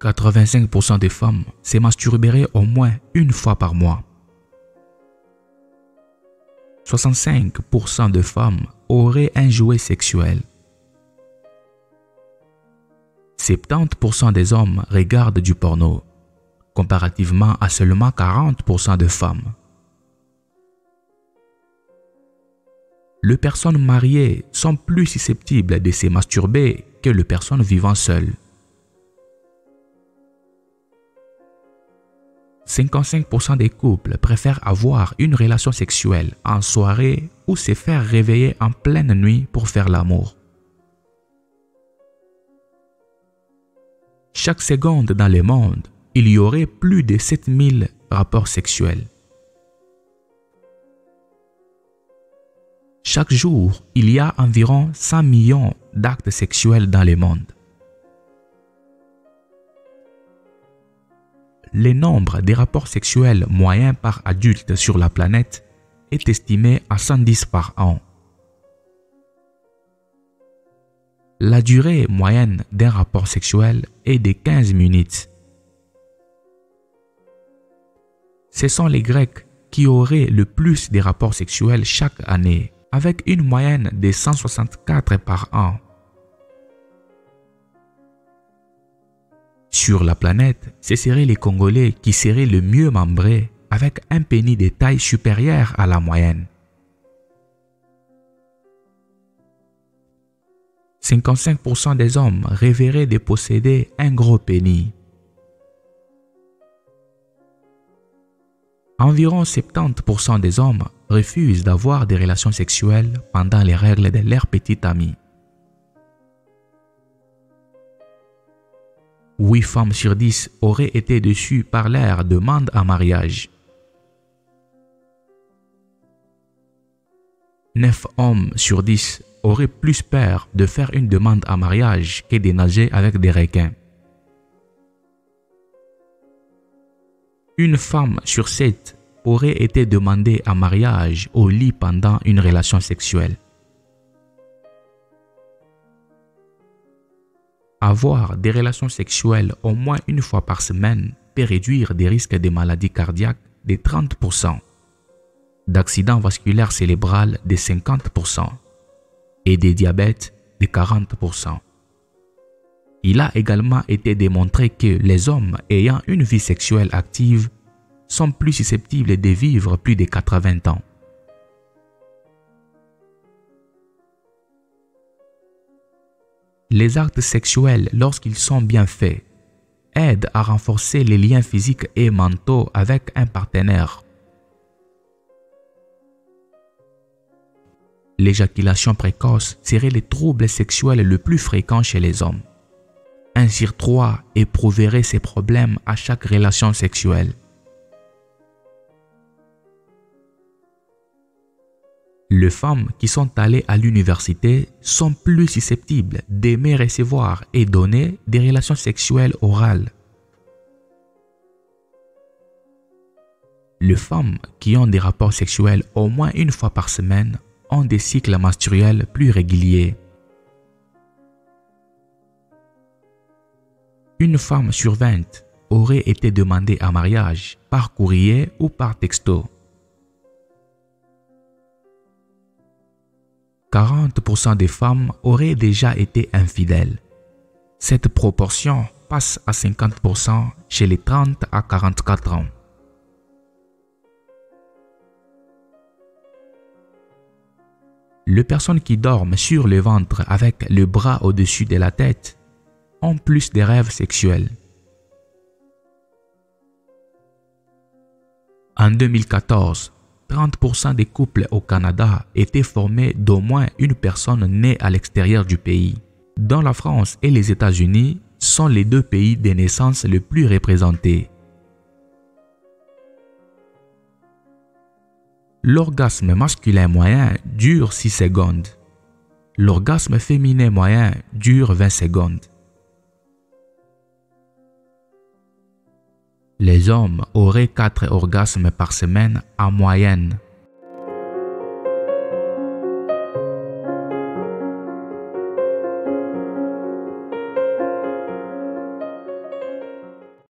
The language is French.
85% des femmes se masturberaient au moins une fois par mois. 65% de femmes auraient un jouet sexuel. 70% des hommes regardent du porno, comparativement à seulement 40% de femmes. Les personnes mariées sont plus susceptibles de se masturber que les personnes vivant seules. 55% des couples préfèrent avoir une relation sexuelle en soirée ou se faire réveiller en pleine nuit pour faire l'amour. Chaque seconde dans le monde, il y aurait plus de 7000 rapports sexuels. Chaque jour, il y a environ 100 millions d'actes sexuels dans le monde. Le nombre de rapports sexuels moyens par adulte sur la planète est estimé à 110 par an. La durée moyenne d'un rapport sexuel est de 15 minutes. Ce sont les Grecs qui auraient le plus de rapports sexuels chaque année, avec une moyenne de 164 par an. Sur la planète, ce seraient les Congolais qui seraient le mieux membrés, avec un pénis de taille supérieure à la moyenne. 55% des hommes rêveraient de posséder un gros pénis. Environ 70% des hommes refusent d'avoir des relations sexuelles pendant les règles de leur petite amie. 8 femmes sur 10 auraient été déçues par leur demande en mariage. 9 hommes sur 10 auraient plus peur de faire une demande en mariage que de nager avec des requins. Une femme sur 7 aurait été demandée en mariage au lit pendant une relation sexuelle. Avoir des relations sexuelles au moins une fois par semaine peut réduire des risques de maladies cardiaques de 30%, d'accidents vasculaires cérébraux de 50% et des diabètes de 40%. Il a également été démontré que les hommes ayant une vie sexuelle active sont plus susceptibles de vivre plus de 80 ans. Les actes sexuels, lorsqu'ils sont bien faits, aident à renforcer les liens physiques et mentaux avec un partenaire. L'éjaculation précoce serait le trouble sexuel le plus fréquent chez les hommes. 1 sur 3 éprouverait ces problèmes à chaque relation sexuelle. Les femmes qui sont allées à l'université sont plus susceptibles d'aimer recevoir et donner des relations sexuelles orales. Les femmes qui ont des rapports sexuels au moins une fois par semaine ont des cycles menstruels plus réguliers. Une femme sur 20 aurait été demandée en mariage par courrier ou par texto. 40% des femmes auraient déjà été infidèles. Cette proportion passe à 50% chez les 30 à 44 ans. Les personnes qui dorment sur le ventre avec le bras au-dessus de la tête ont plus de rêves sexuels. En 2014, 30% des couples au Canada étaient formés d'au moins une personne née à l'extérieur du pays, dont la France et les États-Unis sont les 2 pays de naissance les plus représentés. L'orgasme masculin moyen dure 6 secondes. L'orgasme féminin moyen dure 20 secondes. Les hommes auraient 4 orgasmes par semaine en moyenne.